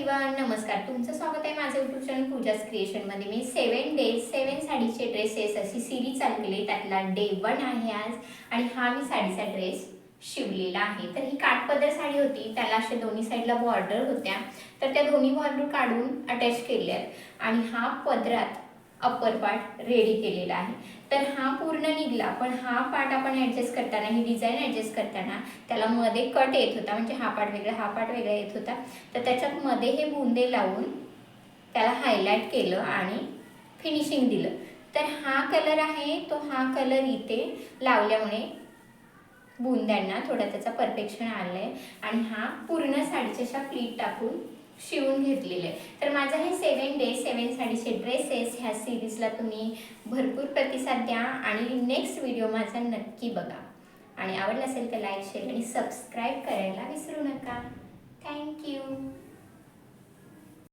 Everyone, नमस्कार. तुमचं स्वागत आहे माझं यूट्यूब चॅनल पूजाज क्रिएशनमध्ये. मी 7 डेज 7 साडीचे ड्रेसेस अशी सिरीज चालू केली. त्यातला डे 1 आहे आज आणि हा मी साडीचा ड्रेस शिवलेला आहे. तर ही काठपदर साडी होती, त्याला असे दोन्ही साईडला बॉर्डर होत्या, तर त्या दोन्ही बॉर्डर काढून अटॅच केल्या आणि हा पदरात अप्पर पार्ट रेडी केलेला आहे. तर हा पूर्ण निघला, पण हा पार्ट आपण ॲडजस्ट करताना, ही डिझाईन ॲडजस्ट करताना त्याला मध्ये कट येत होता, म्हणजे हा पार्ट वेगळा हा पार्ट वेगळा येत होता. तर त्याच्यात मध्ये हे बुंदे लावून त्याला हायलाइट केलं आणि फिनिशिंग दिलं. तर हा कलर आहे तो हा कलर इथे लावल्यामुळे बुंद्यांना थोडा त्याचा परफेक्शन आलं आहे आणि हा पूर्ण साडीच्या अशा प्लीट टाकून शिवून घेतलेले. तर माझं हे 7 डे 7 साडीचे ड्रेसेस ह्या सिरीजला तुम्ही भरपूर प्रतिसाद द्या आणि नेक्स्ट व्हिडिओ माझा नक्की बघा आणि आवडला असेल तर लाईक शेअर आणि सबस्क्राईब करायला विसरू नका. थँक्यू.